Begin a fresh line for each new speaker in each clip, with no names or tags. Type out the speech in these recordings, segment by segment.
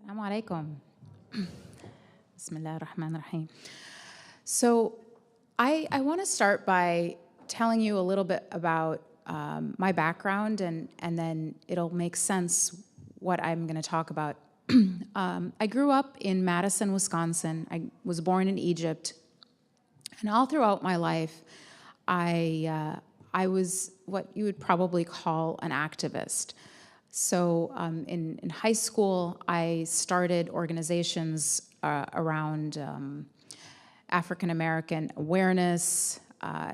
Assalamu alaikum. Bismillah ar-Rahman ar-Rahim. So I want to start by telling you a little bit about my background, and then it'll make sense what I'm going to talk about. I grew up in Madison, Wisconsin. I was born in Egypt. And all throughout my life, I was what you would probably call an activist. So in high school, I started organizations around African American awareness.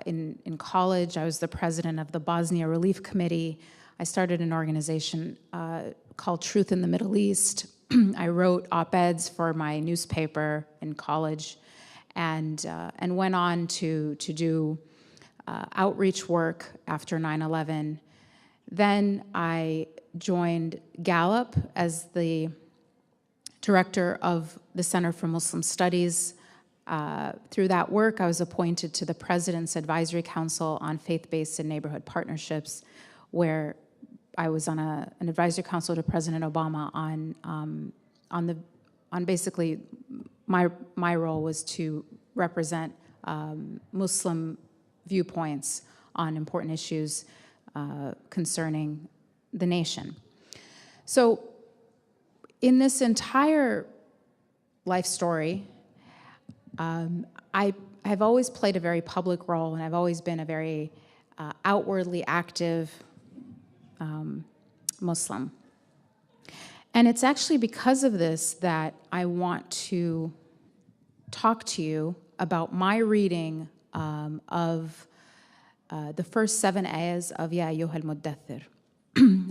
In college, I was the president of the Bosnia Relief Committee. I started an organization called Truth in the Middle East. I wrote op-eds for my newspaper in college, and went on to do outreach work after 9/11. Then I joined Gallup as the director of the Center for Muslim Studies. Through that work, I was appointed to the President's Advisory Council on Faith-Based and Neighborhood Partnerships, where I was on an advisory council to President Obama on basically my role was to represent Muslim viewpoints on important issues concerning the nation. So in this entire life story, I have always played a very public role, and I've always been a very outwardly active Muslim. And it's actually because of this that I want to talk to you about my reading of the first 7 ayahs of Ya Ayyuhal Muddathir.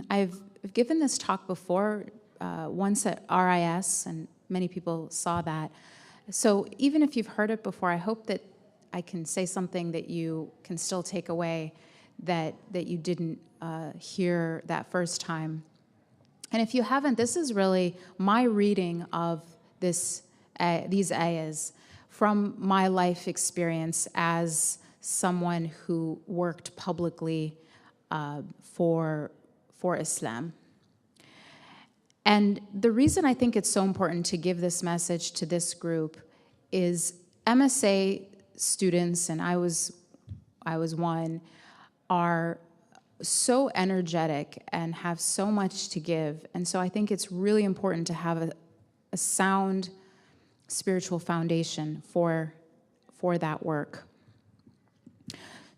I've given this talk before, once at RIS, and many people saw that. So even if you've heard it before, I hope that I can say something that you can still take away that you didn't hear that first time. And if you haven't, this is really my reading of these ayahs from my life experience as someone who worked publicly for Islam. And the reason I think it's so important to give this message to this group is MSA students, and I was one, are so energetic and have so much to give. And so I think it's really important to have a sound spiritual foundation for that work.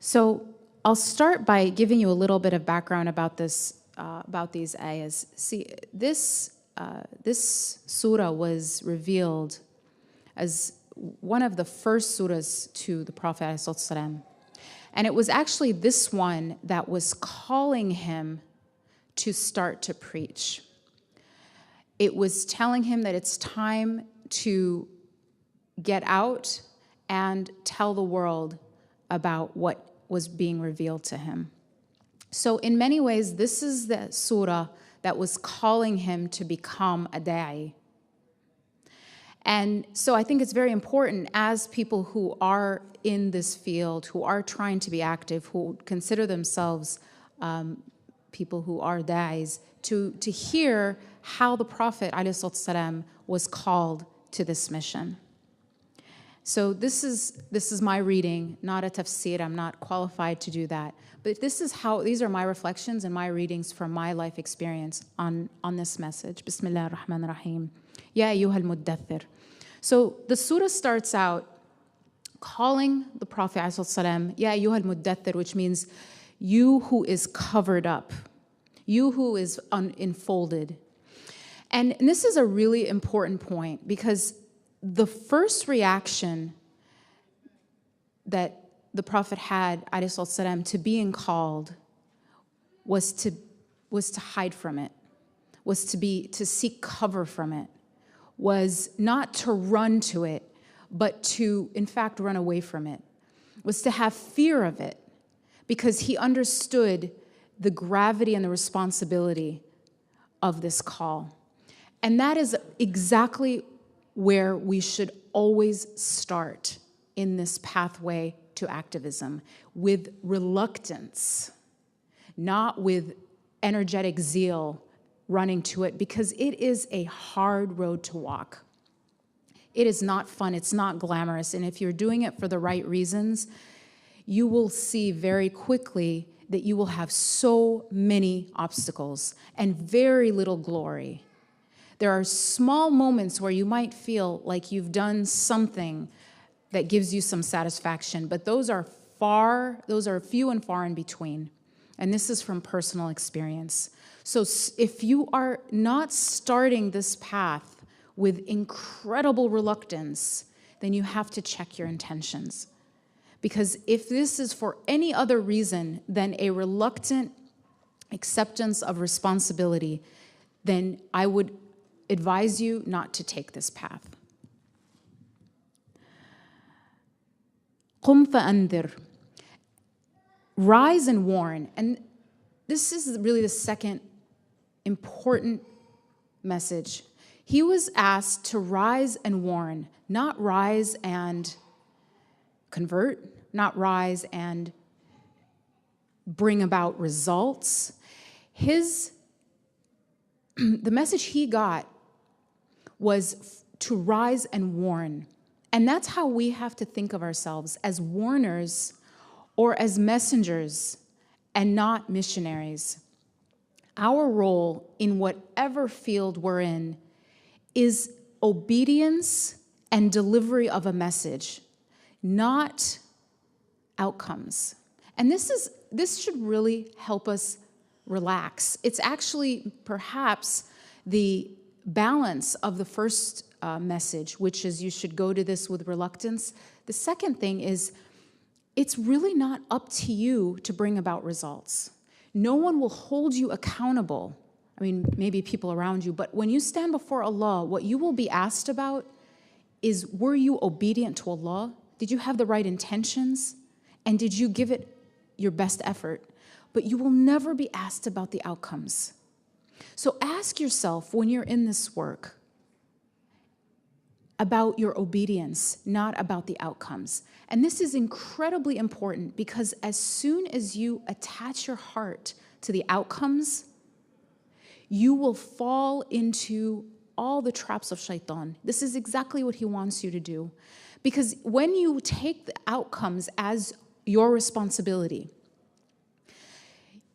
So I'll start by giving you a little bit of background about these ayahs. See, this surah was revealed as one of the first surahs to the Prophet ﷺ. And it was actually this one that was calling him to start to preach. It was telling him that it's time to get out and tell the world about what was being revealed to him. So in many ways, this is the surah that was calling him to become a da'i. And so I think it's very important as people who are in this field, who are trying to be active, who consider themselves people who are da'is, to hear how the Prophet ﷺ was called to this mission. So this is my reading, not a tafsir. I'm not qualified to do that. But these are my reflections and my readings from my life experience on this message. Bismillah ar-Rahman ar-Rahim. Ya ayyuhal muddathir. So the surah starts out calling the Prophet ﷺ, Ya ayyuhal muddathir, which means you who is covered up, you who is unfolded. And this is a really important point, because the first reaction that the Prophet had, ﷺ, to being called was to hide from it, was to seek cover from it, was not to run to it, but to, in fact, run away from it, was to have fear of it, because he understood the gravity and the responsibility of this call. And that is exactly where we should always start in this pathway to activism, with reluctance, not with energetic zeal, running to it because it is a hard road to walk. It is not fun, it's not glamorous, and if you're doing it for the right reasons, you will see very quickly that you will have so many obstacles and very little glory. There are small moments where you might feel like you've done something that gives you some satisfaction, but those are few and far in between. And this is from personal experience. So if you are not starting this path with incredible reluctance, then you have to check your intentions. Because if this is for any other reason than a reluctant acceptance of responsibility, then I would advise you not to take this path. قُمْ فَأَنذِرْ. Rise and warn. And this is really the second important message. He was asked to rise and warn, not rise and convert, not rise and bring about results. The message he got was to rise and warn. And that's how we have to think of ourselves, as warners or as messengers and not missionaries. Our role in whatever field we're in is obedience and delivery of a message, not outcomes. And this should really help us relax. It's actually perhaps the balance of the first message, which is you should go to this with reluctance. The second thing is it's really not up to you to bring about results. No one will hold you accountable. I mean, maybe people around you, but when you stand before Allah, what you will be asked about is, were you obedient to Allah? Did you have the right intentions? And did you give it your best effort? But you will never be asked about the outcomes. So ask yourself when you're in this work about your obedience, not about the outcomes. And this is incredibly important because as soon as you attach your heart to the outcomes, you will fall into all the traps of shaitan. This is exactly what he wants you to do. Because when you take the outcomes as your responsibility,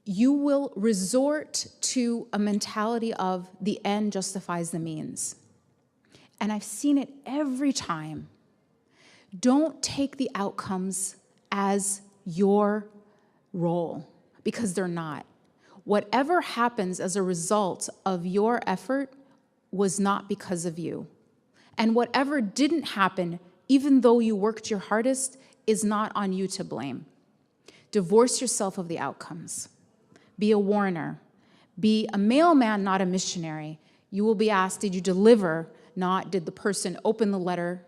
you will resort to a mentality of the end justifies the means. And I've seen it every time. Don't take the outcomes as your role, because they're not. Whatever happens as a result of your effort was not because of you. And whatever didn't happen, even though you worked your hardest, is not on you to blame. Divorce yourself of the outcomes. Be a warner. Be a mailman, not a missionary. You will be asked, did you deliver? Not, did the person open the letter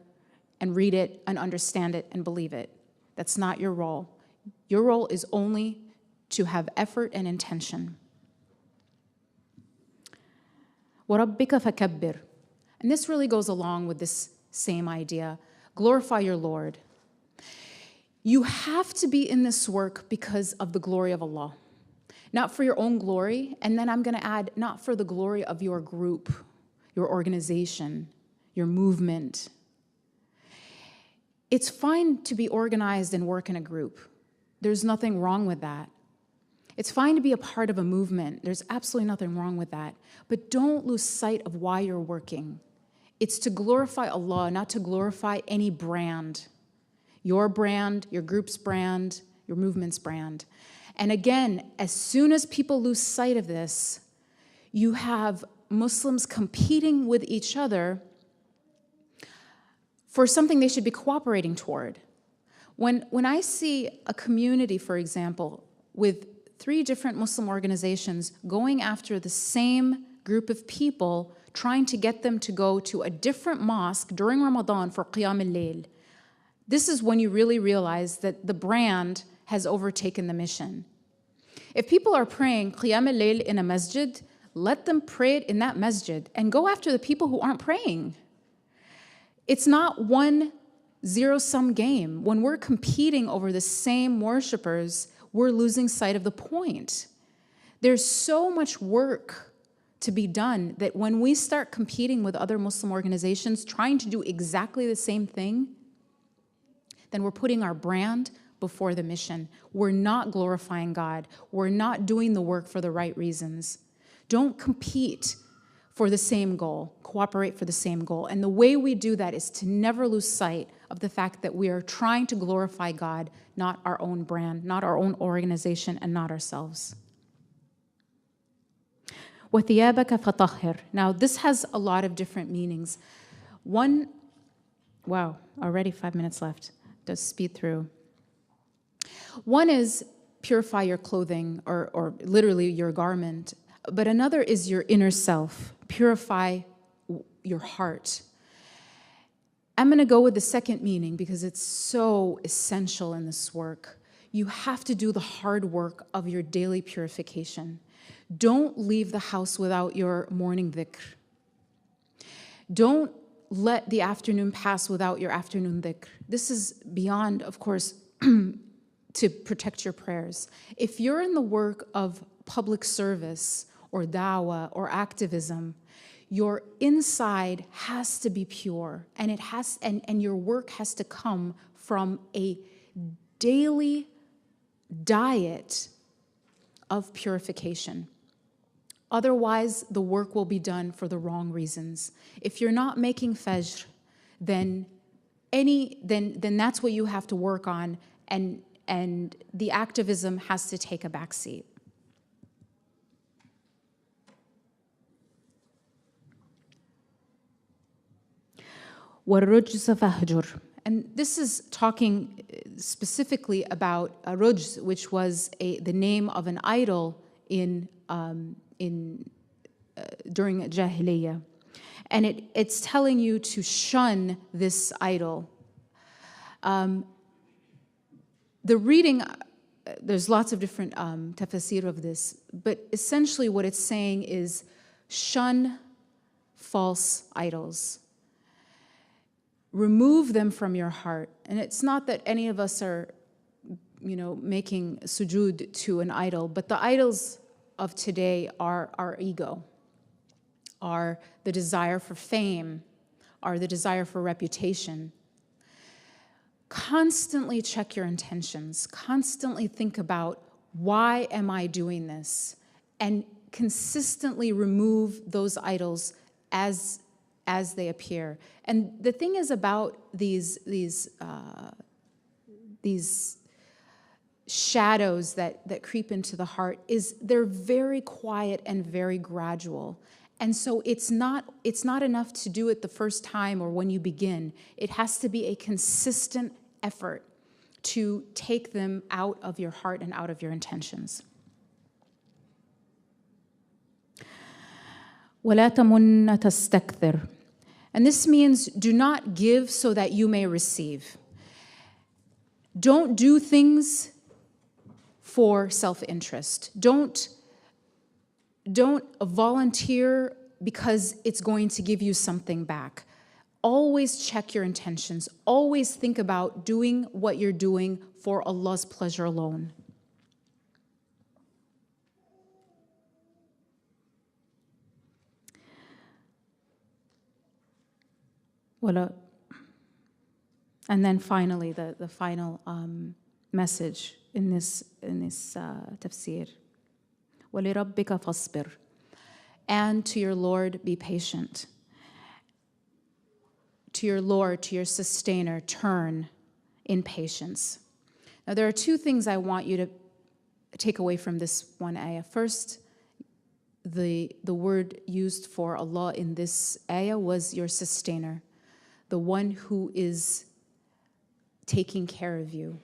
and read it and understand it and believe it? That's not your role. Your role is only to have effort and intention. وَرَبِّكَ فَكَبِّرْ. And this really goes along with this same idea. Glorify your Lord. You have to be in this work because of the glory of Allah. Not for your own glory, and then I'm going to add, not for the glory of your group, your organization, your movement. It's fine to be organized and work in a group. There's nothing wrong with that. It's fine to be a part of a movement. There's absolutely nothing wrong with that. But don't lose sight of why you're working. It's to glorify Allah, not to glorify any brand. Your brand, your group's brand, your movement's brand. And again, as soon as people lose sight of this, you have Muslims competing with each other for something they should be cooperating toward. When I see a community, for example, with 3 different Muslim organizations going after the same group of people, trying to get them to go to a different mosque during Ramadan for Qiyam al-Layl, this is when you really realize that the brand has overtaken the mission. If people are praying Qiyam al-Layl in a masjid, let them pray it in that masjid and go after the people who aren't praying. It's not one zero-sum game. When we're competing over the same worshipers, we're losing sight of the point. There's so much work to be done, that when we start competing with other Muslim organizations, trying to do exactly the same thing, then we're putting our brand before the mission. We're not glorifying God. We're not doing the work for the right reasons. Don't compete for the same goal. Cooperate for the same goal. And the way we do that is to never lose sight of the fact that we are trying to glorify God, not our own brand, not our own organization, and not ourselves. وَثِيَابَكَ فَطَهِّرْ. Now, this has a lot of different meanings. One, wow, already 5 minutes left. Just speed through. One is purify your clothing, or literally your garment. But another is your inner self. Purify your heart. I'm going to go with the second meaning because it's so essential in this work. You have to do the hard work of your daily purification. Don't leave the house without your morning dhikr. Don't let the afternoon pass without your afternoon dhikr. This is beyond, of course, to protect your prayers. If you're in the work of public service or dawah or activism, your inside has to be pure, and and your work has to come from a daily diet of purification. Otherwise, the work will be done for the wrong reasons. If you're not making fajr, then that's what you have to work on, and the activism has to take a back seat. وَالرُّجْزَ فَهْجُرْ. And this is talking specifically about rujz, which was the name of an idol during Jahiliyyah. And it's telling you to shun this idol. The reading, there's lots of different tafsir of this, but essentially what it's saying is shun false idols. Remove them from your heart. And it's not that any of us are, making sujood to an idol, but the idols of today are our ego, are the desire for fame, are the desire for reputation. Constantly check your intentions. Constantly think about, why am I doing this? And consistently remove those idols as they appear. And the thing is about these shadows that creep into the heart is they're very quiet and very gradual. And so it's not enough to do it the first time or when you begin. It has to be a consistent effort to take them out of your heart and out of your intentions. وَلَا تَمُنَّ تَسْتَكْثِرْ. And this means do not give so that you may receive. Don't do things for self-interest. Don't volunteer because it's going to give you something back. Always check your intentions. Always think about doing what you're doing for Allah's pleasure alone. And then finally, the final message in this tafsir. وَلِرَبِّكَ فَاصْبِرْ. And to your Lord, be patient. To your Lord, to your sustainer, turn in patience. Now, there are two things I want you to take away from this one ayah. First, the word used for Allah in this ayah was your sustainer, the one who is taking care of you.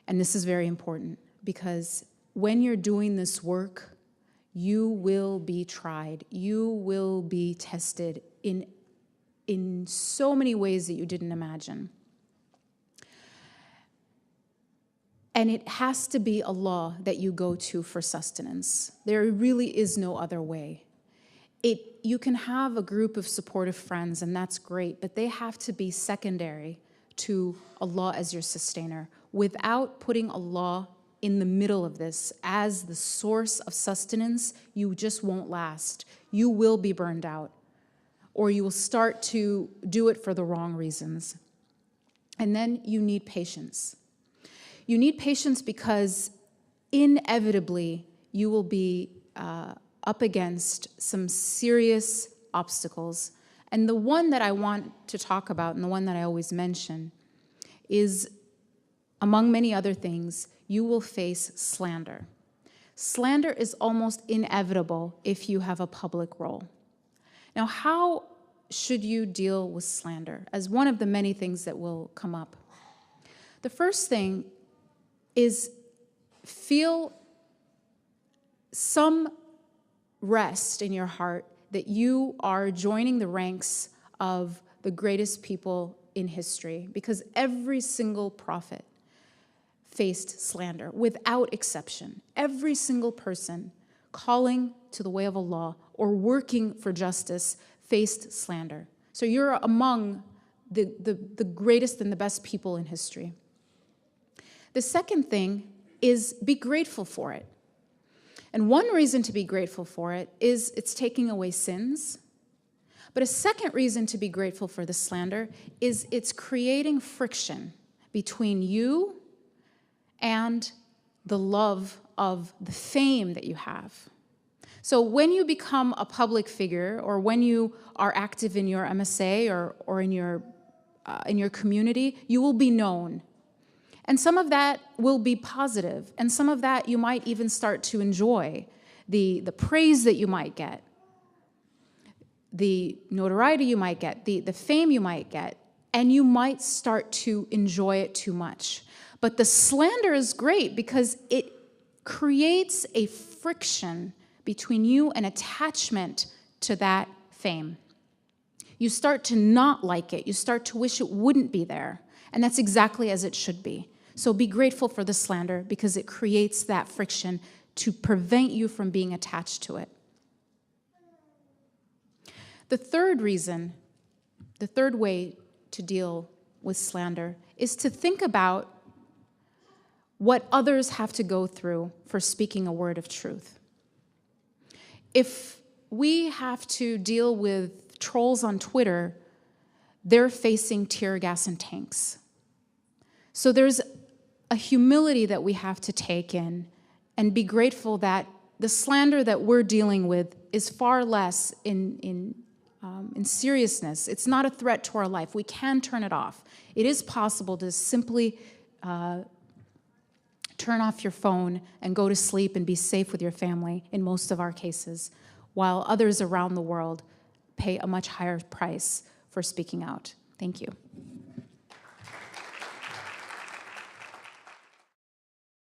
And this is very important because when you're doing this work, you will be tried. You will be tested in so many ways that you didn't imagine. And it has to be Allah that you go to for sustenance. There really is no other way. You can have a group of supportive friends, and that's great, but they have to be secondary to Allah as your sustainer. Without putting Allah in the middle of this as the source of sustenance, you just won't last. You will be burned out, or you will start to do it for the wrong reasons. And then you need patience. You need patience because inevitably you will be up against some serious obstacles. And the one that I want to talk about, and the one that I always mention, is, among many other things, you will face slander. Slander is almost inevitable if you have a public role. Now, how should you deal with slander? As one of the many things that will come up. The first thing is feel some rest in your heart that you are joining the ranks of the greatest people in history, because every single prophet faced slander without exception. Every single person calling to the way of Allah or working for justice faced slander. So you're among the greatest and the best people in history. The second thing is be grateful for it. And one reason to be grateful for it is it's taking away sins. But a second reason to be grateful for the slander is it's creating friction between you and the love of the fame that you have. So when you become a public figure, or when you are active in your MSA or in your community, you will be known. And some of that will be positive, and some of that you might even start to enjoy, the praise that you might get, the notoriety you might get, the fame you might get, and you might start to enjoy it too much. But the slander is great because it creates a friction between you and attachment to that fame. You start to not like it. You start to wish it wouldn't be there. And that's exactly as it should be. So be grateful for the slander because it creates that friction to prevent you from being attached to it. The third reason, the third way to deal with slander is to think about what others have to go through for speaking a word of truth. If we have to deal with trolls on Twitter, they're facing tear gas and tanks. So there's a humility that we have to take in and be grateful that the slander that we're dealing with is far less in seriousness. It's not a threat to our life. We can turn it off. It is possible to simply turn off your phone and go to sleep and be safe with your family in most of our cases, while others around the world pay a much higher price for speaking out. Thank you.